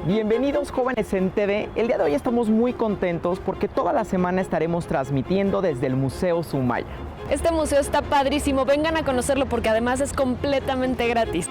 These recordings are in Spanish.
Bienvenidos jóvenes en TV. El día de hoy estamos muy contentos porque toda la semana estaremos transmitiendo desde el Museo Sumaya. Este museo está padrísimo, vengan a conocerlo porque además es completamente gratis.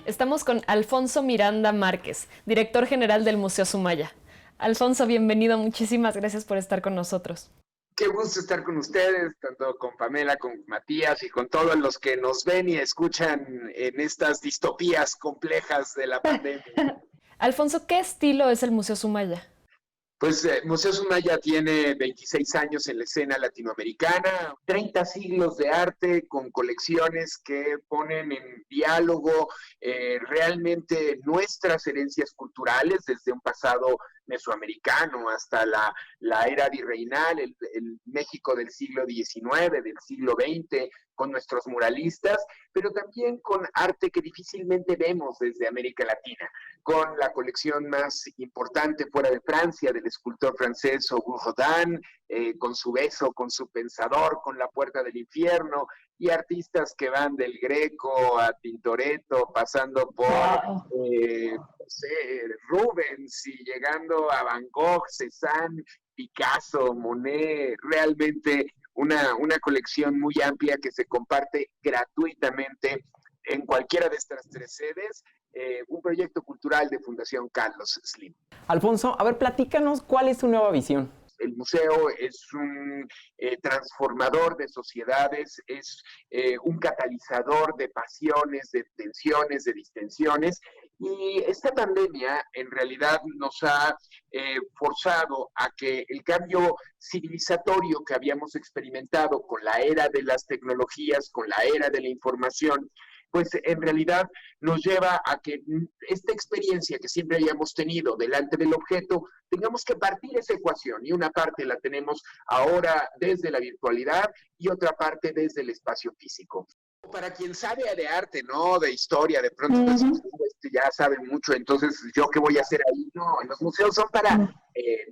Estamos con Alfonso Miranda Márquez, director general del Museo Sumaya. Alfonso, bienvenido, muchísimas gracias por estar con nosotros. Qué gusto estar con ustedes, tanto con Pamela, con Matías y con todos los que nos ven y escuchan en estas distopías complejas de la pandemia. Alfonso, ¿qué estilo es el Museo Sumaya? Pues Museo Sumaya tiene 26 años en la escena latinoamericana, 30 siglos de arte con colecciones que ponen en diálogo realmente nuestras herencias culturales desde un pasado mesoamericano hasta la era virreinal, el México del siglo XIX, del siglo XX, con nuestros muralistas, pero también con arte que difícilmente vemos desde América Latina, con la colección más importante fuera de Francia del escultor francés Auguste Rodin, con su beso, con su pensador, con la puerta del infierno, y artistas que van del Greco a Tintoretto, pasando por Rubens y llegando a Van Gogh, Cézanne, Picasso, Monet, realmente una colección muy amplia que se comparte gratuitamente en cualquiera de estas tres sedes, un proyecto cultural de Fundación Carlos Slim. Alfonso, a ver, platícanos cuál es tu nueva visión. El museo es un transformador de sociedades, es un catalizador de pasiones, de tensiones, de distensiones. Y esta pandemia en realidad nos ha forzado a que el cambio civilizatorio que habíamos experimentado con la era de las tecnologías, con la era de la información, pues en realidad nos lleva a que esta experiencia que siempre habíamos tenido delante del objeto, tengamos que partir esa ecuación, y una parte la tenemos ahora desde la virtualidad y otra parte desde el espacio físico. Para quien sabe de arte, ¿no? De historia, de pronto ya saben mucho, entonces ¿yo qué voy a hacer ahí? No, los museos son para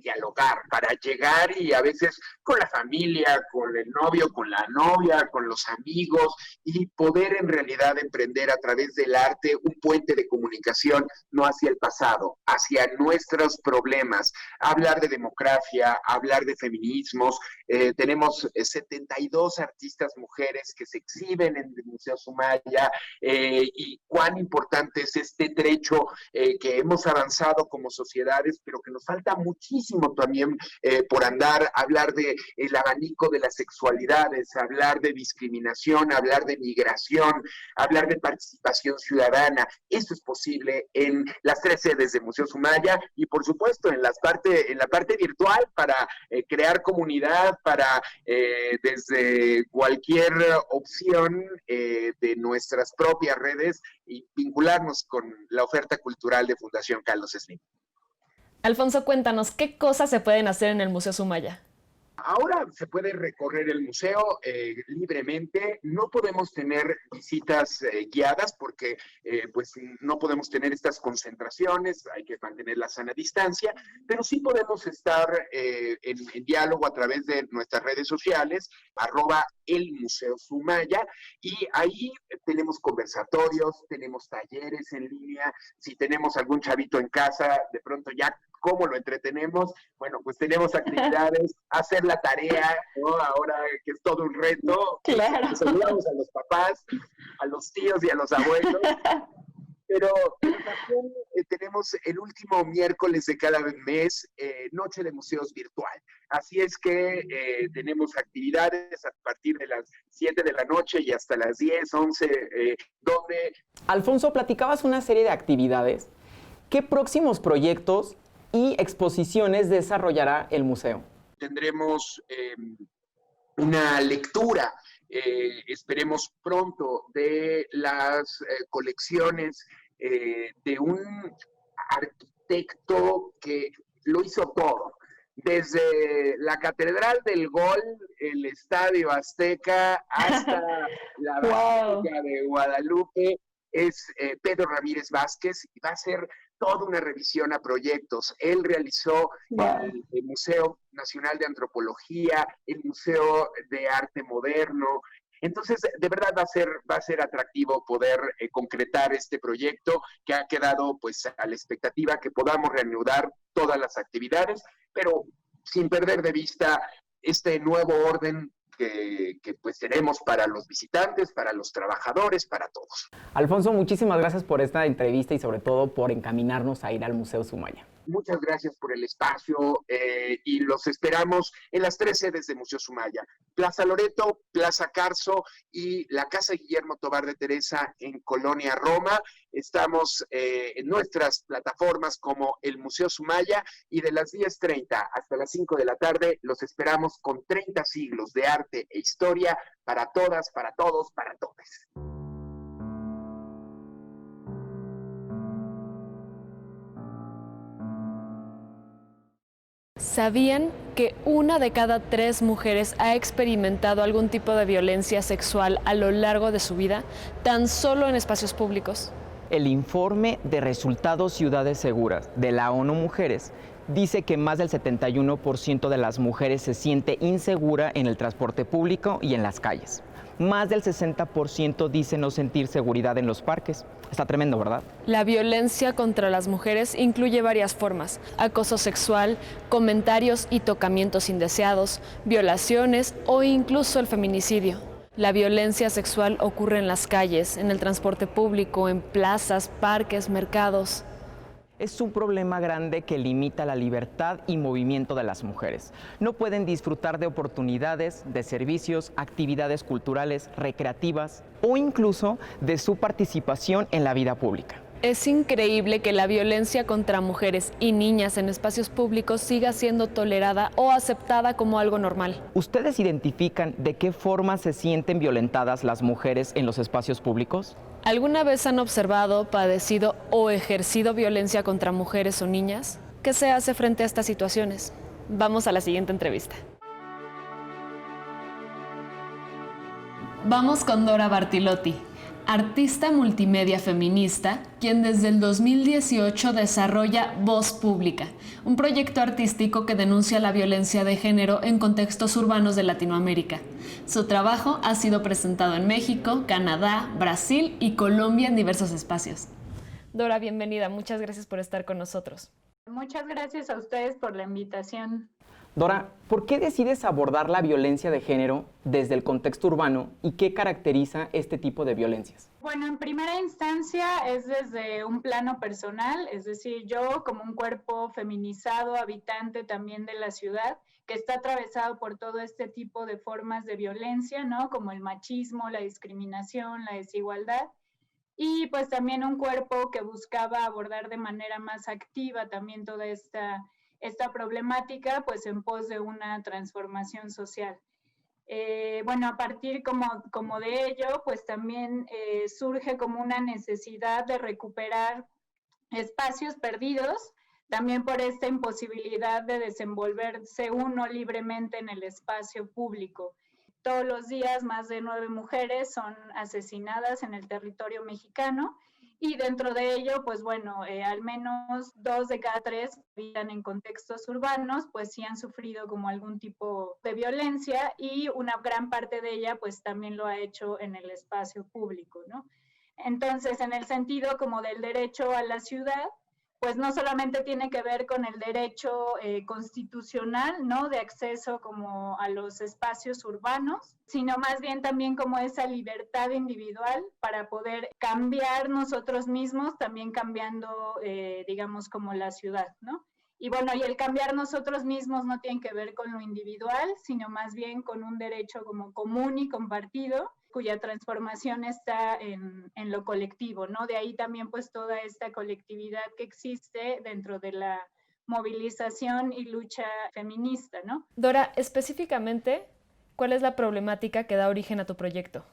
dialogar, para llegar y a veces con la familia, con el novio, con la novia, con los amigos, y poder en realidad emprender a través del arte un puente de comunicación, no hacia el pasado, hacia nuestros problemas, hablar de democracia, hablar de feminismos. Tenemos 72 artistas mujeres que se exhiben en el Museo Sumaya, y cuán importante es este trecho que hemos avanzado como sociedades, pero que nos falta muchísimo también por andar, hablar de el abanico de las sexualidades, hablar de discriminación, hablar de migración, hablar de participación ciudadana. Eso es posible en las tres sedes de Museo Sumaya y por supuesto en la parte virtual para crear comunidad, para desde cualquier opción de nuestras propias redes y vincularnos con la oferta cultural de Fundación Carlos Slim. Alfonso, cuéntanos, ¿qué cosas se pueden hacer en el Museo Sumaya? Ahora se puede recorrer el museo libremente. No podemos tener visitas guiadas porque pues no podemos tener estas concentraciones, hay que mantener la sana distancia, pero sí podemos estar en diálogo a través de nuestras redes sociales, @elmuseosumaya, y ahí tenemos conversatorios, tenemos talleres en línea. Si tenemos algún chavito en casa, de pronto ya ¿cómo lo entretenemos? Bueno, pues tenemos actividades, hacer la tarea, ¿no? Ahora que es todo un reto, Claro. pues, ayudamos a los papás, a los tíos y a los abuelos, pero también tenemos el último miércoles de cada mes, Noche de Museos Virtual. Así es que tenemos actividades a partir de las 7 de la noche y hasta las 10, 11, donde... Alfonso, platicabas una serie de actividades. ¿Qué próximos proyectos y exposiciones desarrollará el museo? Tendremos una lectura, esperemos pronto, de las colecciones de un arquitecto que lo hizo todo. Desde la Catedral del Gol, el Estadio Azteca, hasta la Basílica de Guadalupe, es Pedro Ramírez Vázquez y va a hacer toda una revisión a proyectos. Él realizó el Museo Nacional de Antropología, el Museo de Arte Moderno. Entonces, de verdad va a ser atractivo poder concretar este proyecto que ha quedado pues a la expectativa que podamos reanudar todas las actividades, pero sin perder de vista este nuevo orden que pues tenemos para los visitantes, para los trabajadores, para todos. Alfonso, muchísimas gracias por esta entrevista y sobre todo por encaminarnos a ir al Museo Sumaya. Muchas gracias por el espacio y los esperamos en las 3 sedes de Museo Sumaya: Plaza Loreto, Plaza Carso y la Casa Guillermo Tobar de Teresa en Colonia Roma. Estamos en nuestras plataformas como el Museo Sumaya y de las 10:30 hasta las 5 de la tarde los esperamos con 30 siglos de arte e historia para todas, para todos, para todos. ¿Sabían que 1 de cada 3 mujeres ha experimentado algún tipo de violencia sexual a lo largo de su vida, tan solo en espacios públicos? El informe de resultados Ciudades Seguras de la ONU Mujeres dice que más del 71% de las mujeres se siente insegura en el transporte público y en las calles. Más del 60% dice no sentir seguridad en los parques. Está tremendo, ¿verdad? La violencia contra las mujeres incluye varias formas: acoso sexual, comentarios y tocamientos indeseados, violaciones o incluso el feminicidio. La violencia sexual ocurre en las calles, en el transporte público, en plazas, parques, mercados. Es un problema grande que limita la libertad y movimiento de las mujeres. No pueden disfrutar de oportunidades, de servicios, actividades culturales, recreativas o incluso de su participación en la vida pública. Es increíble que la violencia contra mujeres y niñas en espacios públicos siga siendo tolerada o aceptada como algo normal. ¿Ustedes identifican de qué forma se sienten violentadas las mujeres en los espacios públicos? ¿Alguna vez han observado, padecido o ejercido violencia contra mujeres o niñas? ¿Qué se hace frente a estas situaciones? Vamos a la siguiente entrevista. Vamos con Dora Bartilotti, artista multimedia feminista, quien desde el 2018 desarrolla Voz Pública, un proyecto artístico que denuncia la violencia de género en contextos urbanos de Latinoamérica. Su trabajo ha sido presentado en México, Canadá, Brasil y Colombia en diversos espacios. Dora, bienvenida. Muchas gracias por estar con nosotros. Muchas gracias a ustedes por la invitación. Dora, ¿por qué decides abordar la violencia de género desde el contexto urbano y qué caracteriza este tipo de violencias? Bueno, en primera instancia es desde un plano personal, es decir, yo como un cuerpo feminizado, habitante también de la ciudad, que está atravesado por todo este tipo de formas de violencia, ¿no? Como el machismo, la discriminación, la desigualdad. Y pues también un cuerpo que buscaba abordar de manera más activa también toda esta problemática, pues en pos de una transformación social. Bueno, a partir como de ello, pues también surge como una necesidad de recuperar espacios perdidos, también por esta imposibilidad de desenvolverse uno libremente en el espacio público. Todos los días más de 9 mujeres son asesinadas en el territorio mexicano y dentro de ello, pues bueno, al menos 2 de cada 3 viven en contextos urbanos, pues sí han sufrido como algún tipo de violencia y una gran parte de ella pues también lo ha hecho en el espacio público, ¿no? Entonces, en el sentido como del derecho a la ciudad, pues no solamente tiene que ver con el derecho constitucional, ¿no? De acceso como a los espacios urbanos, sino más bien también como esa libertad individual para poder cambiar nosotros mismos, también cambiando, digamos, como la ciudad, ¿no? Y bueno, y el cambiar nosotros mismos no tiene que ver con lo individual, sino más bien con un derecho como común y compartido, cuya transformación está en lo colectivo, ¿no? De ahí también pues toda esta colectividad que existe dentro de la movilización y lucha feminista, ¿no? Dora, específicamente, ¿cuál es la problemática que da origen a tu proyecto?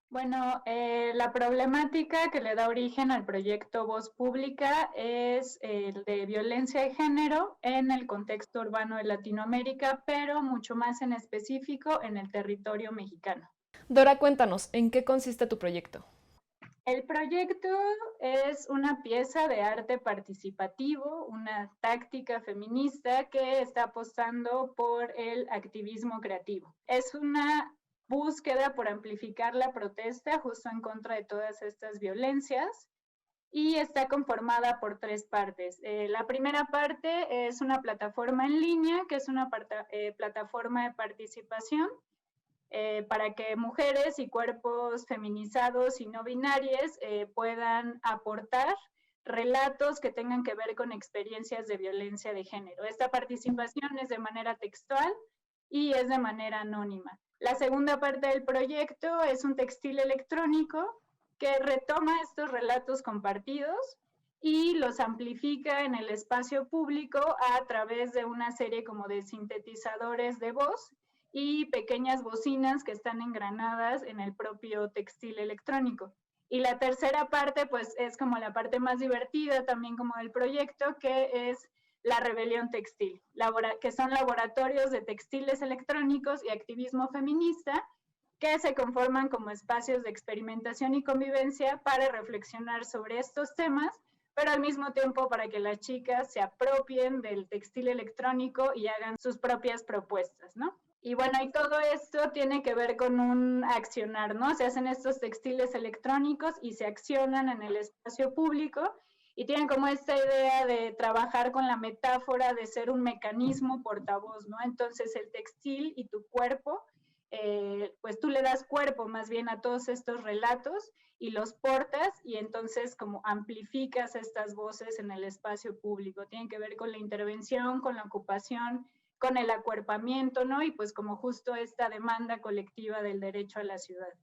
Bueno, la problemática que le da origen al proyecto Voz Pública es el de violencia de género en el contexto urbano de Latinoamérica, pero mucho más en específico en el territorio mexicano. Dora, cuéntanos, ¿en qué consiste tu proyecto? El proyecto es una pieza de arte participativo, una táctica feminista que está apostando por el activismo creativo. Es una búsqueda por amplificar la protesta justo en contra de todas estas violencias y está conformada por 3 partes. La primera parte es una plataforma en línea, que es una plataforma de participación para que mujeres y cuerpos feminizados y no binarios puedan aportar relatos que tengan que ver con experiencias de violencia de género. Esta participación es de manera textual y es de manera anónima. La segunda parte del proyecto es un textil electrónico que retoma estos relatos compartidos y los amplifica en el espacio público a través de una serie como de sintetizadores de voz y pequeñas bocinas que están engranadas en el propio textil electrónico. Y la tercera parte, pues es como la parte más divertida también como del proyecto, que es la rebelión textil, que son laboratorios de textiles electrónicos y activismo feminista que se conforman como espacios de experimentación y convivencia para reflexionar sobre estos temas, pero al mismo tiempo para que las chicas se apropien del textil electrónico y hagan sus propias propuestas, ¿no? Y bueno, y todo esto tiene que ver con un accionar, ¿no? Se hacen estos textiles electrónicos y se accionan en el espacio público y tienen como esta idea de trabajar con la metáfora de ser un mecanismo portavoz, ¿no? Entonces el textil y tu cuerpo, pues tú le das cuerpo más bien a todos estos relatos y los portas y entonces como amplificas estas voces en el espacio público. Tienen que ver con la intervención, con la ocupación, con el acuerpamiento, ¿no? Y pues como justo esta demanda colectiva del derecho a la ciudad.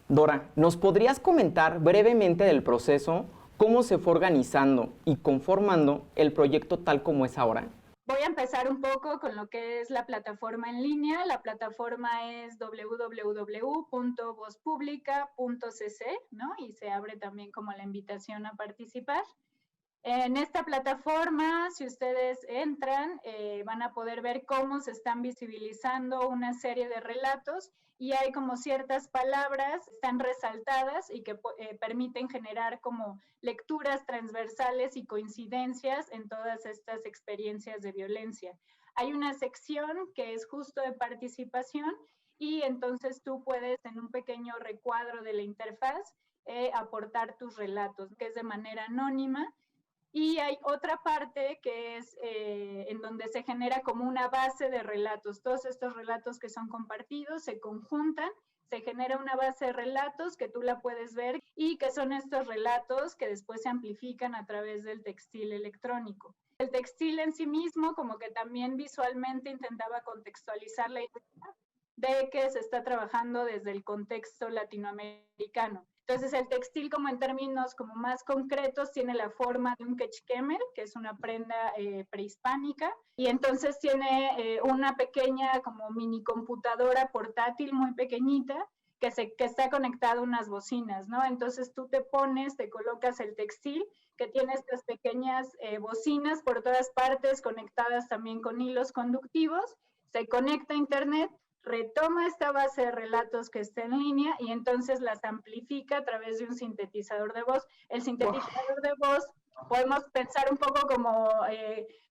Dora, ¿nos podrías comentar brevemente del proceso, cómo se fue organizando y conformando el proyecto tal como es ahora? Voy a empezar un poco con lo que es la plataforma en línea. La plataforma es www.vozpublica.cc, ¿no? Y se abre también como la invitación a participar. En esta plataforma, si ustedes entran, van a poder ver cómo se están visibilizando una serie de relatos y hay como ciertas palabras que están resaltadas y que permiten generar como lecturas transversales y coincidencias en todas estas experiencias de violencia. Hay una sección que es justo de participación y entonces tú puedes en un pequeño recuadro de la interfaz aportar tus relatos, que es de manera anónima. Y hay otra parte que es en donde se genera como una base de relatos. Todos estos relatos que son compartidos se conjuntan, se genera una base de relatos que tú la puedes ver y que son estos relatos que después se amplifican a través del textil electrónico. El textil en sí mismo como que también visualmente intentaba contextualizar la idea de que se está trabajando desde el contexto latinoamericano. Entonces el textil como en términos como más concretos tiene la forma de un quechquemel, que es una prenda prehispánica, y entonces tiene una pequeña como mini computadora portátil muy pequeñita que está conectada a unas bocinas, ¿no? Entonces tú te colocas el textil que tiene estas pequeñas bocinas por todas partes conectadas también con hilos conductivos, se conecta a internet, retoma esta base de relatos que está en línea y entonces las amplifica a través de un sintetizador de voz. El sintetizador de voz podemos pensar un poco como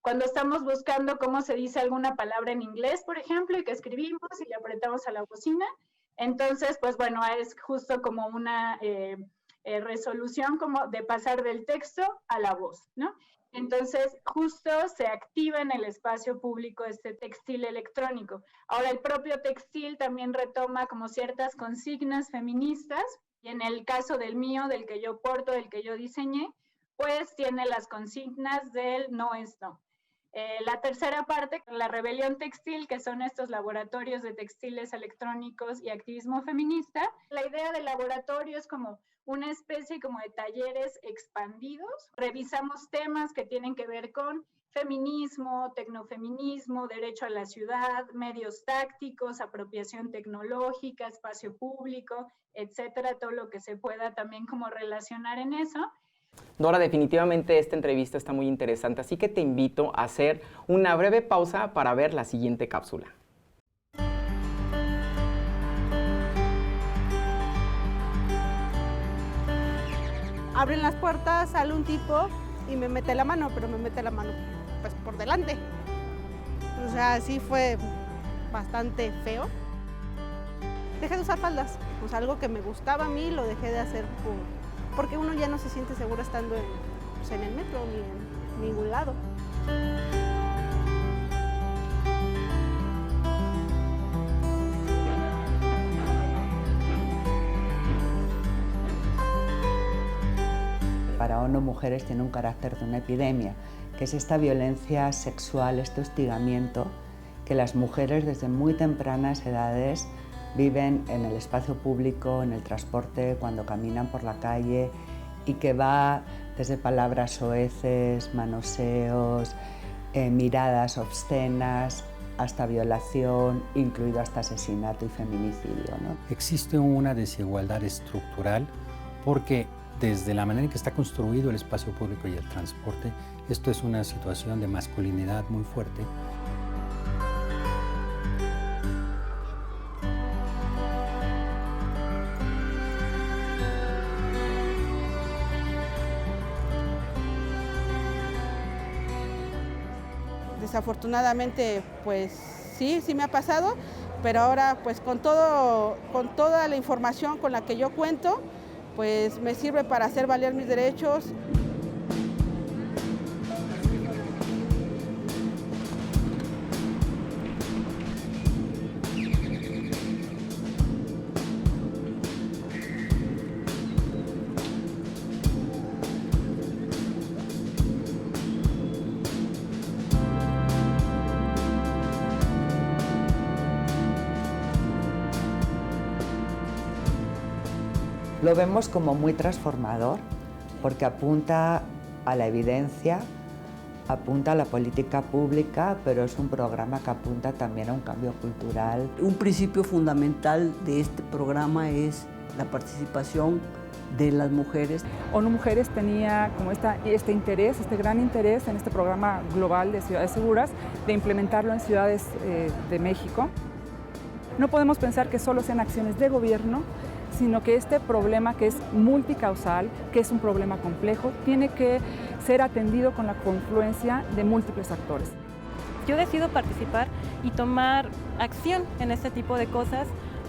cuando estamos buscando cómo se dice alguna palabra en inglés, por ejemplo, y que escribimos y le apretamos a la bocina. Entonces, pues bueno, es justo como una resolución como de pasar del texto a la voz, ¿no? Entonces, justo se activa en el espacio público este textil electrónico. Ahora, el propio textil también retoma como ciertas consignas feministas, y en el caso del mío, del que yo porto, del que yo diseñé, pues tiene las consignas del no es no. La tercera parte, la rebelión textil, que son estos laboratorios de textiles electrónicos y activismo feminista. La idea del laboratorio es como una especie como de talleres expandidos. Revisamos temas que tienen que ver con feminismo, tecnofeminismo, derecho a la ciudad, medios tácticos, apropiación tecnológica, espacio público, etcétera, todo lo que se pueda también como relacionar en eso. Dora, definitivamente esta entrevista está muy interesante, así que te invito a hacer una breve pausa para ver la siguiente cápsula. Abren las puertas, sale un tipo y me mete la mano, pero me mete la mano pues por delante. O sea, sí fue bastante feo. Dejé de usar faldas, pues algo que me gustaba a mí lo dejé de hacer porque uno ya no se siente seguro estando en el metro ni en ningún lado. Para ONU Mujeres tiene un carácter de una epidemia, que es esta violencia sexual, este hostigamiento que las mujeres desde muy tempranas edades viven en el espacio público, en el transporte, cuando caminan por la calle, y que va desde palabras soeces, manoseos, miradas obscenas, hasta violación, incluido hasta asesinato y feminicidio, ¿no? Existe una desigualdad estructural porque desde la manera en que está construido el espacio público y el transporte, esto es una situación de masculinidad muy fuerte. Desafortunadamente, pues sí me ha pasado, pero ahora pues con toda la información con la que yo cuento, pues me sirve para hacer valer mis derechos. Lo vemos como muy transformador porque apunta a la evidencia, apunta a la política pública, pero es un programa que apunta también a un cambio cultural. Un principio fundamental de este programa es la participación de las mujeres. ONU Mujeres tenía como este gran interés en este programa global de ciudades seguras, de implementarlo en ciudades de México. No podemos pensar que solo sean acciones de gobierno, sino que este problema, que es multicausal, que es un problema complejo, tiene que ser atendido con la confluencia de múltiples actores. Yo decido participar y tomar acción en este tipo de cosas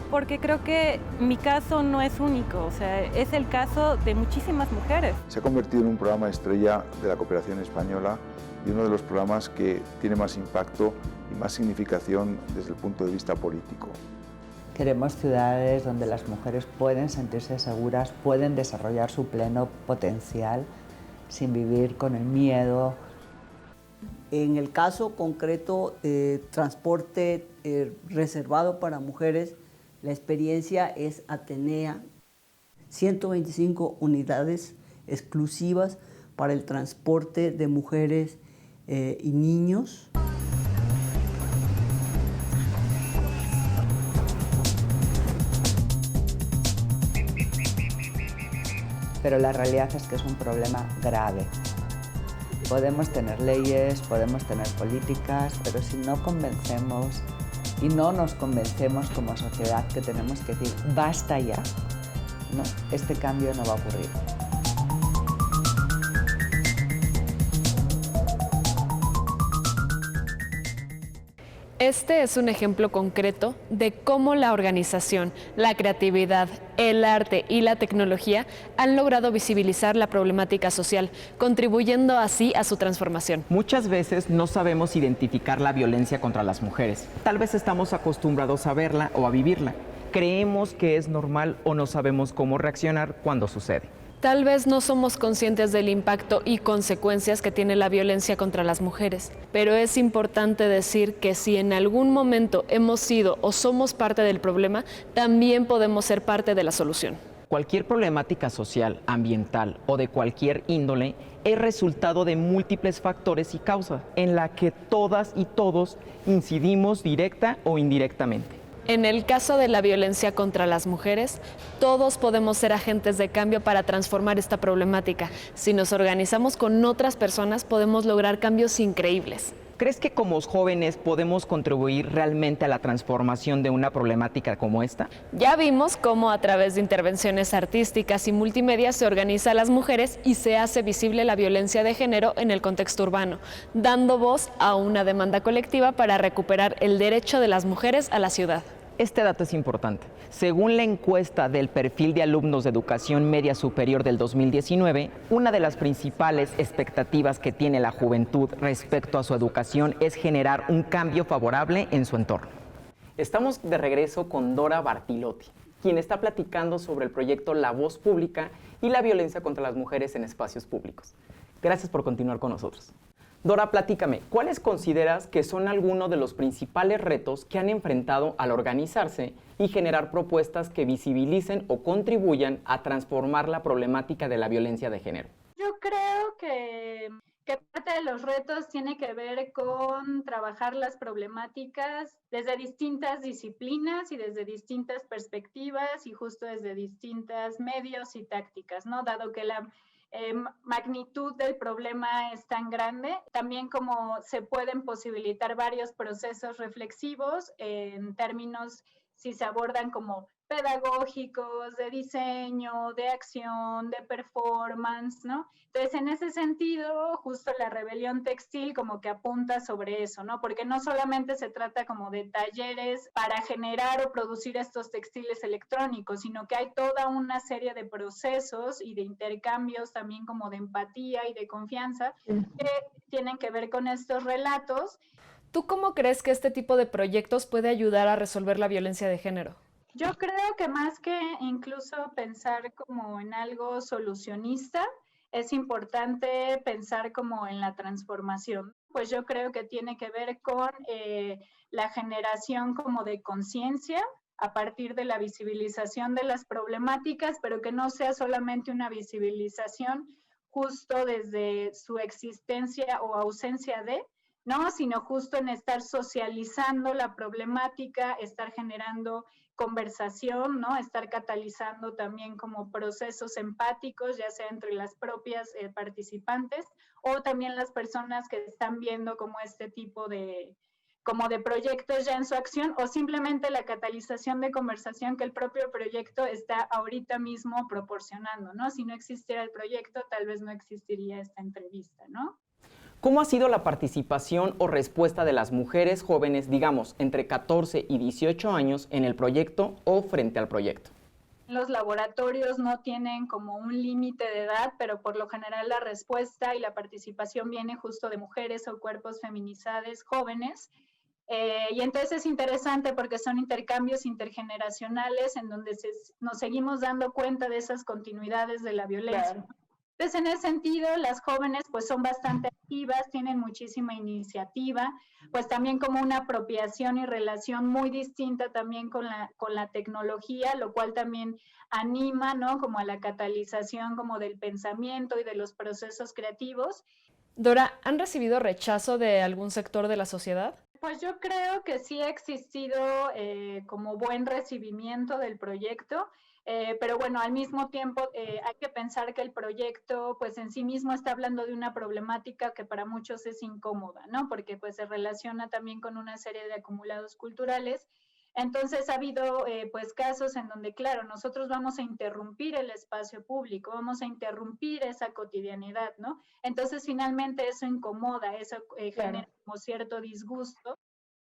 porque creo que mi caso no es único, o sea, es el caso de muchísimas mujeres. Se ha convertido en un programa estrella de la cooperación española y uno de los programas que tiene más impacto y más significación desde el punto de vista político. Queremos ciudades donde las mujeres pueden sentirse seguras, pueden desarrollar su pleno potencial sin vivir con el miedo. En el caso concreto de transporte reservado para mujeres, la experiencia es Atenea, 125 unidades exclusivas para el transporte de mujeres y niños. Pero la realidad es que es un problema grave. Podemos tener leyes, podemos tener políticas, pero si no convencemos y no nos convencemos como sociedad que tenemos que decir basta ya, ¿no? Este cambio no va a ocurrir. Este es un ejemplo concreto de cómo la organización, la creatividad, el arte y la tecnología han logrado visibilizar la problemática social, contribuyendo así a su transformación. Muchas veces no sabemos identificar la violencia contra las mujeres. Tal vez estamos acostumbrados a verla o a vivirla. Creemos que es normal o no sabemos cómo reaccionar cuando sucede. Tal vez no somos conscientes del impacto y consecuencias que tiene la violencia contra las mujeres, pero es importante decir que si en algún momento hemos sido o somos parte del problema, también podemos ser parte de la solución. Cualquier problemática social, ambiental o de cualquier índole es resultado de múltiples factores y causas en la que todas y todos incidimos directa o indirectamente. En el caso de la violencia contra las mujeres, todos podemos ser agentes de cambio para transformar esta problemática. Si nos organizamos con otras personas, podemos lograr cambios increíbles. ¿Crees que como jóvenes podemos contribuir realmente a la transformación de una problemática como esta? Ya vimos cómo a través de intervenciones artísticas y multimedia se organiza a las mujeres y se hace visible la violencia de género en el contexto urbano, dando voz a una demanda colectiva para recuperar el derecho de las mujeres a la ciudad. Este dato es importante. Según la encuesta del perfil de alumnos de educación media superior del 2019, una de las principales expectativas que tiene la juventud respecto a su educación es generar un cambio favorable en su entorno. Estamos de regreso con Dora Bartilotti, quien está platicando sobre el proyecto La Voz Pública y la violencia contra las mujeres en espacios públicos. Gracias por continuar con nosotros. Dora, platícame, ¿cuáles consideras que son algunos de los principales retos que han enfrentado al organizarse y generar propuestas que visibilicen o contribuyan a transformar la problemática de la violencia de género? Yo creo que parte de los retos tiene que ver con trabajar las problemáticas desde distintas disciplinas y desde distintas perspectivas y justo desde distintos medios y tácticas, ¿no? Dado que la magnitud del problema es tan grande, también como se pueden posibilitar varios procesos reflexivos en términos si se abordan como pedagógicos, de diseño, de acción, de performance, ¿no? Entonces, en ese sentido, justo la rebelión textil como que apunta sobre eso, ¿no? Porque no solamente se trata como de talleres para generar o producir estos textiles electrónicos, sino que hay toda una serie de procesos y de intercambios también como de empatía y de confianza que tienen que ver con estos relatos. ¿Tú cómo crees que este tipo de proyectos puede ayudar a resolver la violencia de género? Yo creo que más que incluso pensar como en algo solucionista, es importante pensar como en la transformación. Pues yo creo que tiene que ver con la generación como de conciencia a partir de la visibilización de las problemáticas, pero que no sea solamente una visibilización justo desde su existencia o ausencia de, ¿no? Sino justo en estar socializando la problemática, estar generando conversación, ¿no? Estar catalizando también como procesos empáticos, ya sea entre las propias participantes o también las personas que están viendo como este tipo de proyectos ya en su acción, o simplemente la catalización de conversación que el propio proyecto está ahorita mismo proporcionando, ¿no? Si no existiera el proyecto, tal vez no existiría esta entrevista, ¿no? ¿Cómo ha sido la participación o respuesta de las mujeres jóvenes, digamos, entre 14 y 18 años en el proyecto o frente al proyecto? Los laboratorios no tienen como un límite de edad, pero por lo general la respuesta y la participación viene justo de mujeres o cuerpos feminizados jóvenes. Y entonces es interesante porque son intercambios intergeneracionales en donde nos seguimos dando cuenta de esas continuidades de la violencia. Claro. Entonces, en ese sentido, las jóvenes pues son bastante activas, tienen muchísima iniciativa, pues también como una apropiación y relación muy distinta también con la tecnología, lo cual también anima, ¿no? Como a la catalización como del pensamiento y de los procesos creativos. Dora, ¿han recibido rechazo de algún sector de la sociedad? Pues yo creo que sí ha existido como buen recibimiento del proyecto. Pero bueno, al mismo tiempo hay que pensar que el proyecto pues en sí mismo está hablando de una problemática que para muchos es incómoda, ¿no? Porque pues se relaciona también con una serie de acumulados culturales. Entonces ha habido pues casos en donde, claro, nosotros vamos a interrumpir el espacio público, vamos a interrumpir esa cotidianidad, ¿no? Entonces finalmente eso incomoda, eso genera como cierto disgusto.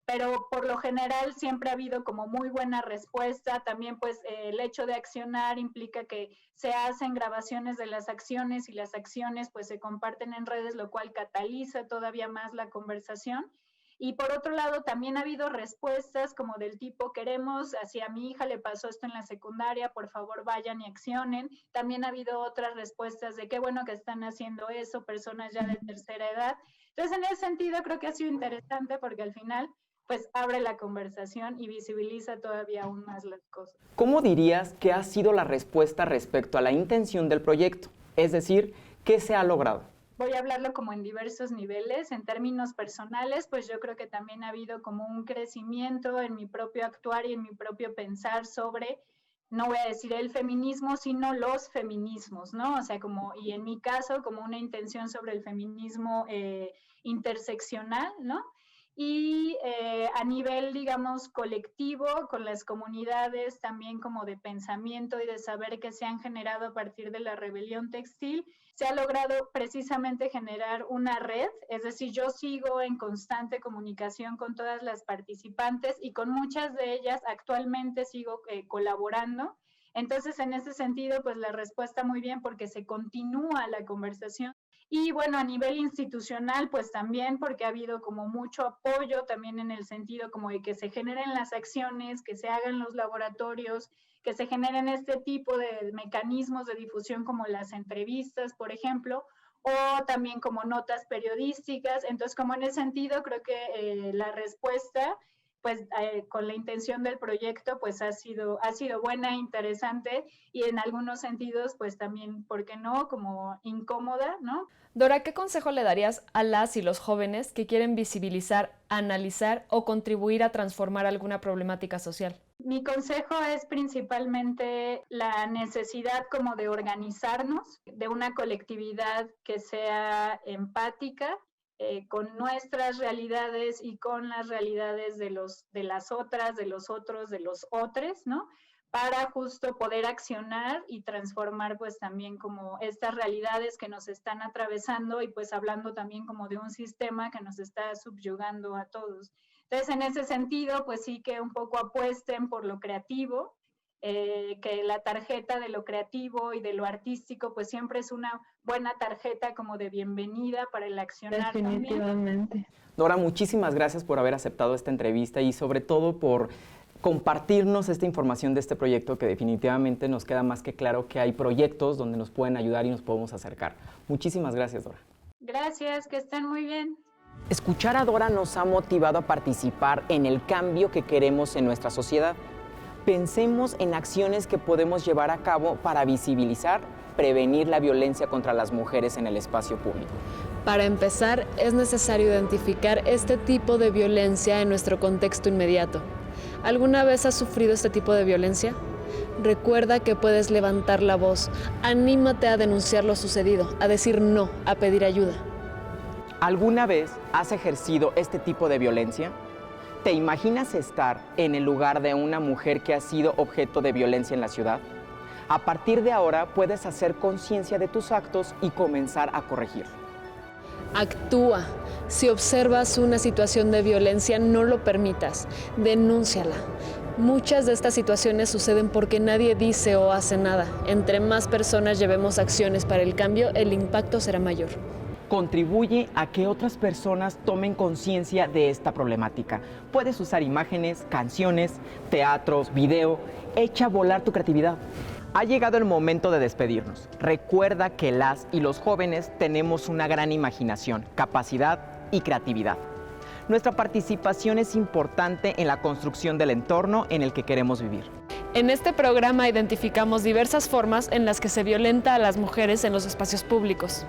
Pero por lo general siempre ha habido como muy buena respuesta. También pues el hecho de accionar implica que se hacen grabaciones de las acciones y las acciones pues se comparten en redes, lo cual cataliza todavía más la conversación. Y por otro lado también ha habido respuestas como del tipo queremos, así a mi hija le pasó esto en la secundaria, por favor vayan y accionen. También ha habido otras respuestas de qué bueno que están haciendo eso, personas ya de tercera edad. Entonces en ese sentido creo que ha sido interesante porque al final pues abre la conversación y visibiliza todavía aún más las cosas. ¿Cómo dirías que ha sido la respuesta respecto a la intención del proyecto? Es decir, ¿qué se ha logrado? Voy a hablarlo como en diversos niveles. En términos personales, pues yo creo que también ha habido como un crecimiento en mi propio actuar y en mi propio pensar sobre no voy a decir el feminismo, sino los feminismos, ¿no? O sea, y en mi caso, como una intención sobre el feminismo interseccional, ¿no? Y a nivel, digamos, colectivo, con las comunidades también como de pensamiento y de saber que se han generado a partir de la rebelión textil, se ha logrado precisamente generar una red, es decir, yo sigo en constante comunicación con todas las participantes y con muchas de ellas actualmente sigo colaborando. Entonces, en ese sentido, pues la respuesta muy bien porque se continúa la conversación. Y bueno, a nivel institucional, pues también porque ha habido como mucho apoyo también en el sentido como de que se generen las acciones, que se hagan los laboratorios, que se generen este tipo de mecanismos de difusión como las entrevistas, por ejemplo, o también como notas periodísticas. Entonces, como en ese sentido, creo que la respuesta, pues con la intención del proyecto, pues ha sido buena, interesante y en algunos sentidos, pues también, ¿por qué no?, como incómoda, ¿no? Dora, ¿qué consejo le darías a las y los jóvenes que quieren visibilizar, analizar o contribuir a transformar alguna problemática social? Mi consejo es principalmente la necesidad como de organizarnos, de una colectividad que sea empática, con nuestras realidades y con las realidades de las otras, de los otros, de los otros, ¿no? Para justo poder accionar y transformar pues también como estas realidades que nos están atravesando y pues hablando también como de un sistema que nos está subyugando a todos. Entonces, en ese sentido, pues sí que un poco apuesten por lo creativo, que la tarjeta de lo creativo y de lo artístico pues siempre es una buena tarjeta como de bienvenida para el accionar. Definitivamente. También. Dora, muchísimas gracias por haber aceptado esta entrevista y sobre todo por compartirnos esta información de este proyecto que definitivamente nos queda más que claro que hay proyectos donde nos pueden ayudar y nos podemos acercar. Muchísimas gracias, Dora. Gracias, que estén muy bien. Escuchar a Dora nos ha motivado a participar en el cambio que queremos en nuestra sociedad. Pensemos en acciones que podemos llevar a cabo para visibilizar, prevenir la violencia contra las mujeres en el espacio público. Para empezar, es necesario identificar este tipo de violencia en nuestro contexto inmediato. ¿Alguna vez has sufrido este tipo de violencia? Recuerda que puedes levantar la voz. Anímate a denunciar lo sucedido, a decir no, a pedir ayuda. ¿Alguna vez has ejercido este tipo de violencia? ¿Te imaginas estar en el lugar de una mujer que ha sido objeto de violencia en la ciudad? A partir de ahora puedes hacer conciencia de tus actos y comenzar a corregir. Actúa. Si observas una situación de violencia, no lo permitas. Denúnciala. Muchas de estas situaciones suceden porque nadie dice o hace nada. Entre más personas llevemos acciones para el cambio, el impacto será mayor. Contribuye a que otras personas tomen conciencia de esta problemática. Puedes usar imágenes, canciones, teatros, video. Echa a volar tu creatividad. Ha llegado el momento de despedirnos. Recuerda que las y los jóvenes tenemos una gran imaginación, capacidad y creatividad. Nuestra participación es importante en la construcción del entorno en el que queremos vivir. En este programa identificamos diversas formas en las que se violenta a las mujeres en los espacios públicos.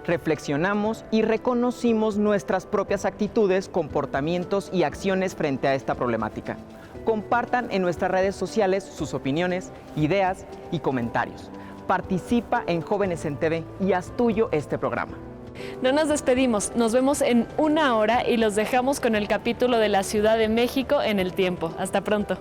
Reflexionamos y reconocimos nuestras propias actitudes, comportamientos y acciones frente a esta problemática. Compartan en nuestras redes sociales sus opiniones, ideas y comentarios. Participa en Jóvenes en TV y haz tuyo este programa. No nos despedimos, nos vemos en 1 hora y los dejamos con el capítulo de la Ciudad de México en El Tiempo. Hasta pronto.